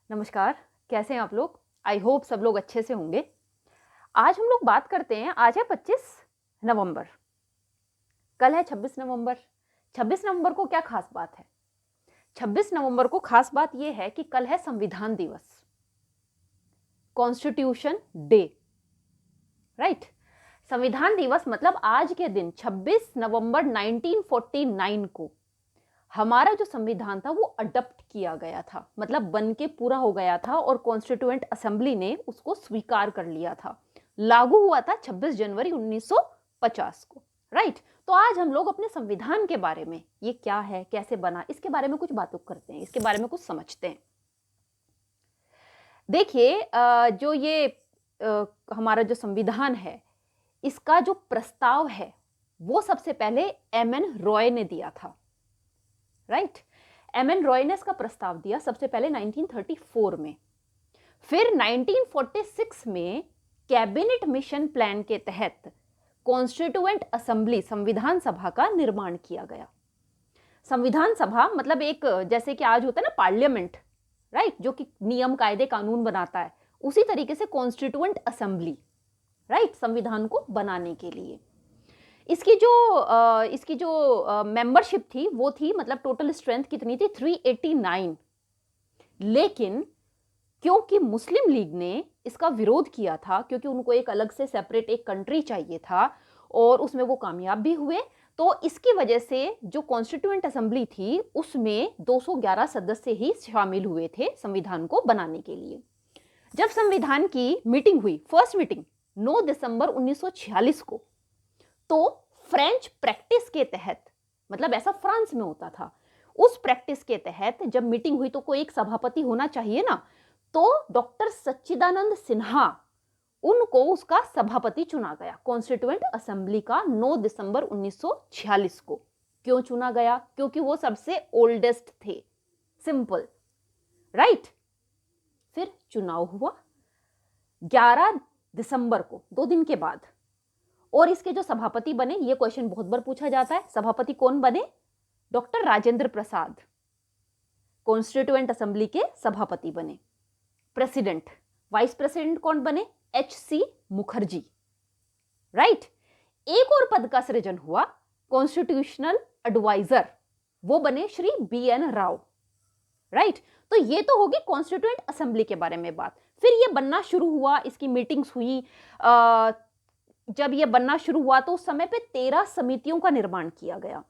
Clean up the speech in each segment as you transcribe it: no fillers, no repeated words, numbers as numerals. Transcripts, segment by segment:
नमस्कार, कैसे हैं आप लोग? आई होप सब लोग अच्छे से होंगे। आज हम लोग बात करते हैं, आज है 25 नवंबर, कल है 26 नवंबर। 26 नवंबर को क्या खास बात है? 26 नवंबर को खास बात यह है कि कल है संविधान दिवस, कॉन्स्टिट्यूशन डे, राइट? संविधान दिवस मतलब आज के दिन 26 नवंबर 1949 को हमारा जो संविधान था वो अडॉप्ट किया गया था, मतलब बन के पूरा हो गया था और कॉन्स्टिट्यूएंट असेंबली ने उसको स्वीकार कर लिया था। लागू हुआ था 26 जनवरी 1950 को, राइट? तो आज हम लोग अपने संविधान के बारे में, ये क्या है, कैसे बना, इसके बारे में कुछ बातों करते हैं, इसके बारे में कुछ समझते हैं। देखिए, जो ये हमारा जो संविधान है, इसका जो प्रस्ताव है वो सबसे पहले एम.एन. रॉय ने दिया था, राइट? एम.एन. रॉय ने इसका प्रस्ताव दिया सबसे पहले 1934 में। फिर 1946 में कैबिनेट मिशन प्लान के तहत कॉन्स्टिट्यूएंट असेंबली, संविधान सभा का निर्माण किया गया। संविधान सभा मतलब एक, जैसे कि आज होता है ना पार्लियामेंट, राइट, जो कि नियम कायदे कानून बनाता है, उसी तरीके से कॉन्स्टिट्यूएंट असेंबली, राइट, संविधान को बनाने के लिए। इसकी जो मेंबरशिप थी वो थी, मतलब टोटल स्ट्रेंथ कितनी थी? 389। लेकिन क्योंकि मुस्लिम लीग ने इसका विरोध किया था, क्योंकि उनको एक अलग से सेपरेट एक कंट्री चाहिए था और उसमें वो कामयाब भी हुए, तो इसकी वजह से जो कॉन्स्टिट्यूएंट असेंबली थी उसमें 211 सदस्य ही शामिल हुए थे संविधान को बनाने के लिए। जब संविधान की मीटिंग हुई, फर्स्ट मीटिंग 9 दिसंबर 1946 को, तो फ्रेंच प्रैक्टिस के तहत, मतलब ऐसा फ्रांस में होता था, उस प्रैक्टिस के तहत जब मीटिंग हुई तो कोई एक सभापति होना चाहिए ना, तो डॉक्टर सच्चिदानंद सिन्हा, उनको उसका सभापति चुना गया कॉन्स्टिट्यूएंट असेंबली का 9 दिसंबर 1946 को। क्यों चुना गया? क्योंकि वो सबसे ओल्डेस्ट थे, सिंपल, राइट? फिर चुनाव हुआ 11 दिसंबर को, 2 दिन के बाद, और इसके जो सभापति बने, ये क्वेश्चन बहुत बार पूछा जाता है, सभापति कौन बने? Doctor Rajendra Prasad constituent assembly के सभापति बने। प्रेसिडेंट, वाइस प्रेसिडेंट कौन बने? H.C. मुखर्जी, राइट? एक और पद का सृजन हुआ, कॉन्स्टिट्यूशनल एडवाइजर, वो बने श्री B.N. राव, राइट? तो ये तो होगी कॉन्स्टिट्यूएंट असेंबली के बारे में बात। फिर ये बनना शुरू हुआ, इसकी मीटिंग्स हुई। जब ये बनना शुरू हुआ तो उस समय पे 13 समितियों का निर्माण किया गया।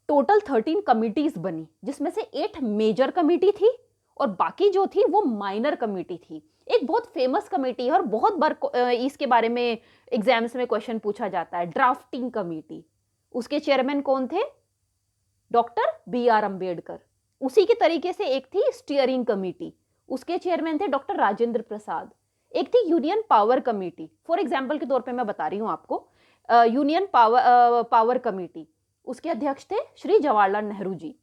टोटल 13 कमिटीज बनी, जिसमें से 8 मेजर कमिटी थी और बाकी जो थी वो माइनर कमिटी थी। एक बहुत फेमस कमेटी है और बहुत बार इसके बारे में एग्जाम्स में क्वेश्चन पूछा जाता है, ड्राफ्टिंग कमेटी। उसके चेयरमैन कौन थे? Doctor B.R. अम्बेडकर। उसी के तरीके से एक थी स्टीयरिंग कमेटी, उसके चेयरमैन थे डॉक्टर राजेंद्र प्रसाद। एक थी union power committee, for example के तौर पे मैं बता रही हूं आपको, यूनियन पावर कमेटी, उसके अध्यक्ष थे श्री जवाहरलाल नेहरू जी।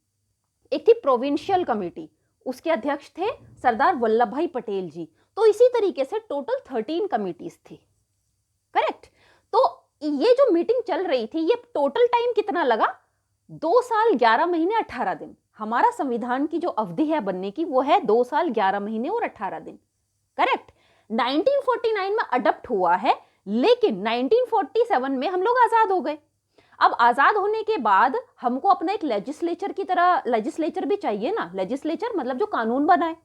एक थी प्रोविंशियल कमेटी, उसके अध्यक्ष थे सरदार वल्लभ भाई पटेल जी। तो इसी तरीके से टोटल 13 कमिटीज थी, करेक्ट? तो ये जो मीटिंग चल रही थी, ये टोटल टाइम कितना लगा? 2 साल 11 महीने 18 दिन। हमारा संविधान की जो अवधि है बनने की, वो है 2 साल 11 महीने और 18 दिन, करेक्ट? 1949 में अडॉप्ट हुआ है, लेकिन 1947 में हम लोग आजाद हो गए। अब आजाद होने के बाद हमको अपना एक लेजिस्लेचर की तरह, लेजिस्लेचर भी चाहिए ना, लेजिस्लेचर मतलब जो कानून बनाए,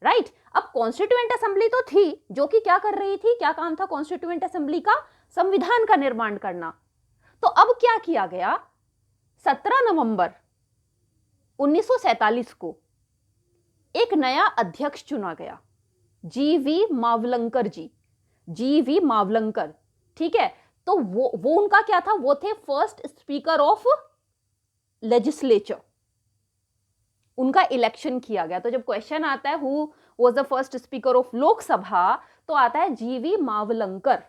राइट? अब कॉन्स्टिट्यूएंट असेंबली तो थी जो कि क्या कर रही थी, क्या काम था कॉन्स्टिट्यूएंट असेंबली का? संविधान का निर्माण करना। तो अब क्या किया गया? 17 नवंबर 1947 को एक नया अध्यक्ष चुना गया, G.V. मावलंकर जी, G.V. मावलंकर, ठीक है? तो वो उनका क्या था? वो थे फर्स्ट स्पीकर ऑफ लेजिस्लेचर। उनका इलेक्शन किया गया। तो जब क्वेश्चन आता है who was the first speaker of Lok Sabha, तो आता है G.V. मावलंकर।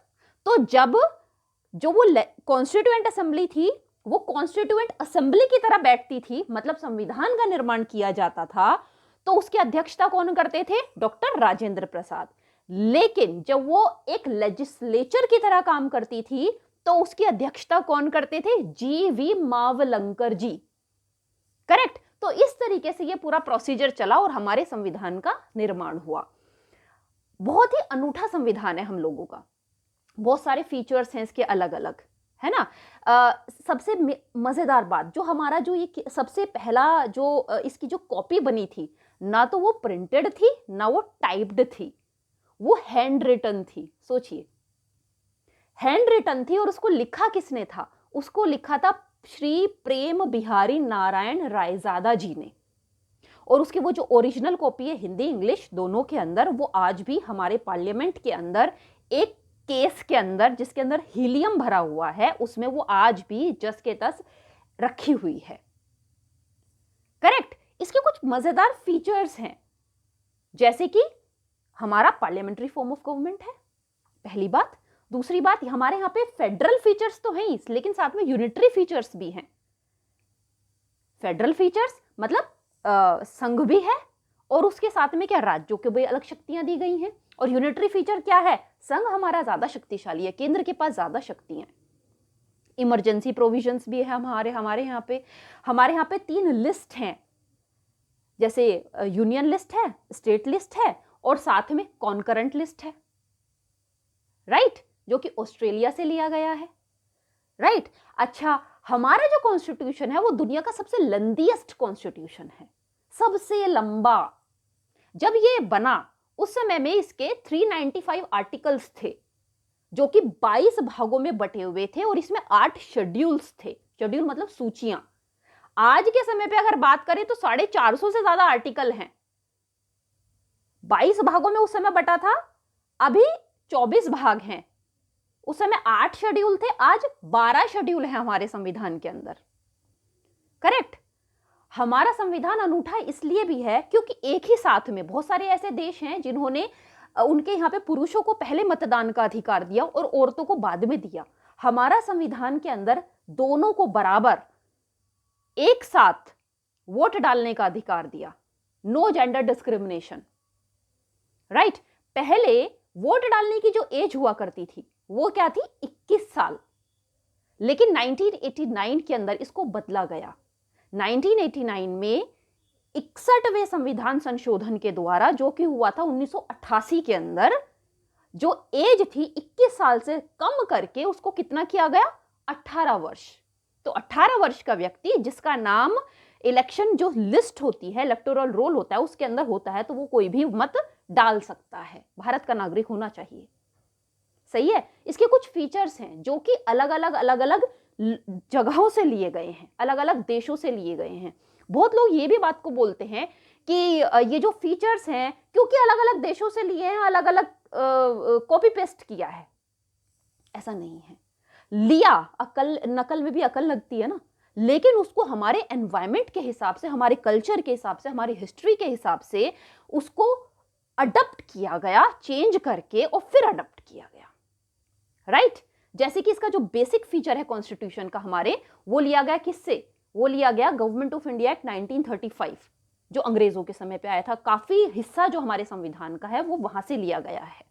तो जब जो वो कॉन्स्टिट्यूएंट असेंबली थी, वो कॉन्स्टिट्यूएंट असेंबली की तरह बैठती थी, मतलब संविधान का निर्माण किया जाता था, तो उसकी अध्यक्षता कौन करते थे? डॉक्टर राजेंद्र प्रसाद। लेकिन जब वो एक लेजिस्लेचर की तरह काम करती थी, तो उसकी अध्यक्षता कौन करते थे? G.V. मावलंकर जी, करेक्ट? तो इस तरीके से ये पूरा प्रोसीजर चला और हमारे संविधान का निर्माण हुआ। बहुत ही अनूठा संविधान है हम लोगों का, बहुत सारे फीचर्स हैं इसके अलग अलग, है ना। सबसे मजेदार बात, जो हमारा जो ये सबसे पहला जो इसकी जो कॉपी बनी थी, ना तो वो प्रिंटेड थी ना वो टाइप्ड थी, वो हैंड रिटन थी। सोचिए, हैंड रिटन थी, और उसको लिखा किसने था? उसको लिखा था श्री प्रेम बिहारी नारायण रायजादा जी ने। और उसकी वो जो ओरिजिनल कॉपी है हिंदी इंग्लिश दोनों के अंदर, वो आज भी हमारे पार्लियामेंट के अंदर एक केस के अंदर, जिसके अंदर हीलियम भरा हुआ है, उसमें वो आज भी जस के तस रखी हुई है। करेक्ट। इसके कुछ मजेदार फीचर्स हैं, जैसे कि हमारा पार्लियामेंट्री फॉर्म ऑफ गवर्नमेंट है, पहली बात। दूसरी बात, हमारे यहाँ पे फेडरल फीचर्स तो हैं ही, लेकिन साथ में यूनिटरी फीचर्स भी हैं। फेडरल फीचर्स मतलब संघ भी है, और उसके साथ में क्या, राज्यों को भी अलग शक्तियां दी गई हैं। और यूनिटरी फीचर क्या है? संघ हमारा ज्यादा शक्तिशाली है, केंद्र के पास ज्यादा शक्तियां। इमरजेंसी प्रोविजंस भी है हमारे यहाँ पे 3 लिस्ट हैं, जैसे यूनियन लिस्ट है, स्टेट लिस्ट है, और साथ में कॉन्करेंट लिस्ट है, राइट, जो कि ऑस्ट्रेलिया से लिया गया है, राइट। अच्छा, हमारा जो कॉन्स्टिट्यूशन है वो दुनिया का सबसे लेंथीएस्ट कॉन्स्टिट्यूशन है, सबसे लंबा। जब ये बना उस समय में इसके 395 आर्टिकल्स थे, जो कि 22 भागों में बटे हुए थे, और इसमें 8 शेड्यूल्स थे। शेड्यूल मतलब सूचियां। आज के समय पे अगर बात करें तो 450 से ज्यादा आर्टिकल हैं। 22 भागों में उस समय बटा था, अभी 24 भाग हैं। उस समय 8 शेड्यूल थे, आज 12 शेड्यूल है हमारे संविधान के अंदर। करेक्ट। हमारा संविधान अनूठा इसलिए भी है क्योंकि एक ही साथ में बहुत सारे ऐसे देश हैं जिन्होंने उनके यहाँ पे पुरुषों को पहले मतदान का अधिकार दिया और औरतों को बाद में दिया। हमारा संविधान के अंदर दोनों को बराबर एक साथ वोट डालने का अधिकार दिया, नो जेंडर डिस्क्रिमिनेशन, राइट। पहले वोट डालने की जो एज हुआ करती थी वो क्या थी? 21 साल, लेकिन 1989 के अंदर इसको बदला गया। 1989 में 61वें संविधान संशोधन के द्वारा, जो कि हुआ था 1988 के अंदर, जो एज थी 21 साल से कम करके उसको कितना किया गया? 18 वर्ष। तो 18 वर्ष का व्यक्ति जिसका नाम इलेक्शन जो लिस्ट होती है, इलेक्टोरल रोल होता है, उसके अंदर होता है, तो वो कोई भी मत डाल सकता है, भारत का नागरिक होना चाहिए। सही है। इसके कुछ फीचर्स हैं जो कि अलग अलग जगहों से लिए गए हैं, अलग अलग देशों से लिए गए हैं। बहुत लोग ये भी बात को बोलते हैं कि ये जो फीचर्स हैं क्योंकि अलग अलग देशों से लिए हैं, अलग अलग कॉपी पेस्ट किया है। ऐसा नहीं है। लिया, अकल, नकल में भी अकल लगती है ना, लेकिन उसको हमारे एनवायरमेंट के हिसाब से, हमारे कल्चर के हिसाब से, हमारी हिस्ट्री के हिसाब से उसको अडॉप्ट किया गया, चेंज करके, और फिर अडॉप्ट किया गया, राइट। जैसे कि इसका जो बेसिक फीचर है कॉन्स्टिट्यूशन का हमारे, वो लिया गया किससे? वो लिया गया गवर्नमेंट ऑफ इंडिया एक्ट 1935, जो अंग्रेजों के समय पे आया था। काफी हिस्सा जो हमारे संविधान का है वो वहां से लिया गया है।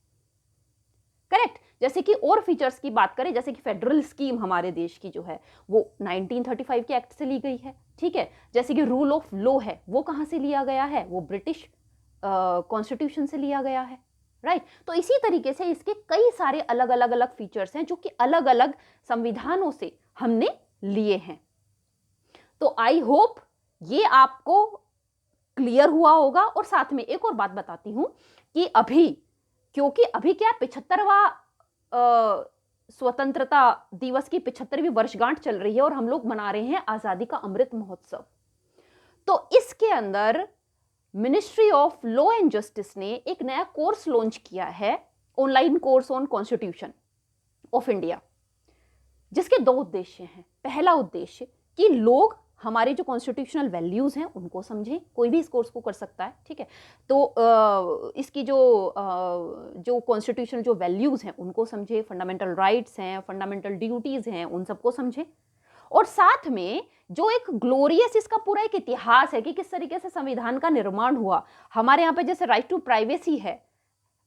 करेक्ट। जैसे कि और फीचर्स की बात करें, जैसे कि फेडरल स्कीम हमारे देश की जो है वो 1935 के एक्ट से ली गई है, ठीक है। जैसे कि रूल ऑफ लॉ है, वो कहां से लिया गया है? वो ब्रिटिश कॉन्स्टिट्यूशन से लिया गया है, राइट। तो इसी तरीके से इसके कई सारे अलग अलग फीचर्स हैं जो कि अलग अलग संविधानों से हमने लिए हैं। तो आई होप ये आपको क्लियर हुआ होगा। और साथ में एक और बात बताती हूं कि अभी, क्योंकि अभी क्या 75वां स्वतंत्रता दिवस की 75वीं वर्षगांठ चल रही है और हम लोग मना रहे हैं आजादी का अमृत महोत्सव। तो इसके अंदर ministry of law and justice ने एक नया कोर्स लॉन्च किया है, online course on constitution of India, जिसके 2 उद्देश्य हैं। पहला उद्देश्य कि लोग हमारे जो कॉन्स्टिट्यूशनल वैल्यूज हैं उनको समझें, कोई भी इस कोर्स को कर सकता है, ठीक है। तो इसकी जो कॉन्स्टिट्यूशनल जो वैल्यूज हैं उनको समझे, फंडामेंटल राइट्स हैं, फंडामेंटल ड्यूटीज हैं, उन सबको समझे। और साथ में जो एक ग्लोरियस, इसका पूरा एक इतिहास है कि किस तरीके से संविधान का निर्माण हुआ। हमारे यहाँ पे जैसे राइट टू प्राइवेसी है,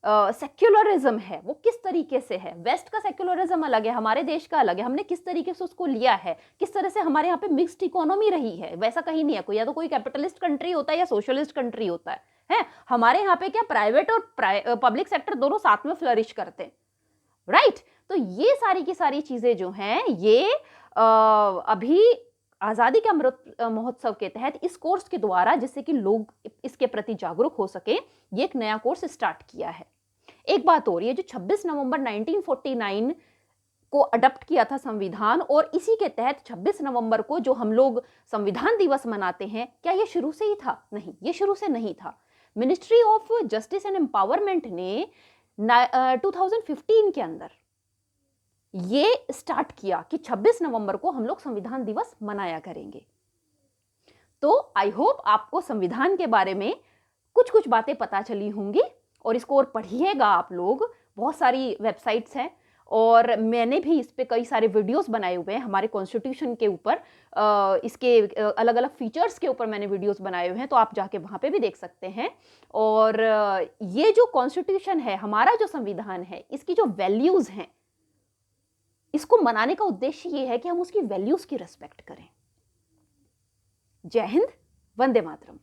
सेक्युलरिज्म है वो किस तरीके से है। वेस्ट का सेक्युलरिज्म अलग है, हमारे देश का अलग है, हमने किस तरीके से उसको लिया है, किस तरह से हमारे यहाँ पे मिक्स्ड इकोनॉमी रही है, वैसा कहीं नहीं है। कोई या तो कोई कैपिटलिस्ट कंट्री होता है या सोशलिस्ट कंट्री होता है। हमारे यहाँ पे क्या प्राइवेट और पब्लिक सेक्टर दोनों साथ में फ्लरिश करते हैं, राइट। तो ये सारी की सारी चीजें जो हैं ये अभी आजादी के अमृत महोत्सव के तहत इस कोर्स के द्वारा, जिससे कि लोग इसके प्रति जागरूक हो सके, ये एक नया कोर्स स्टार्ट किया है। एक बात और, ये जो 26 नवंबर 1949 को अडॉप्ट किया था संविधान, और इसी के तहत 26 नवंबर को जो हम लोग संविधान दिवस मनाते हैं, क्या ये शुरू से ही था? नहीं, ये शुरू से नहीं था। Ministry of justice and empowerment ने 2015 के अंदर ये स्टार्ट किया कि 26 नवंबर को हम लोग संविधान दिवस मनाया करेंगे। तो आई होप आपको संविधान के बारे में कुछ कुछ बातें पता चली होंगी, और इसको और पढ़िएगा आप लोग। बहुत सारी वेबसाइट्स हैं, और मैंने भी इस पे कई सारे वीडियोस बनाए हुए हैं हमारे कॉन्स्टिट्यूशन के ऊपर, इसके अलग अलग फीचर्स के ऊपर मैंने वीडियोस बनाए हुए हैं, तो आप जाके वहाँ पे भी देख सकते हैं। और ये जो कॉन्स्टिट्यूशन है, हमारा जो संविधान है, इसकी जो वैल्यूज़ हैं, इसको मनाने का उद्देश्य ये है कि हम उसकी वैल्यूज़ की रिस्पेक्ट करें। जय हिंद, वंदे मातरम।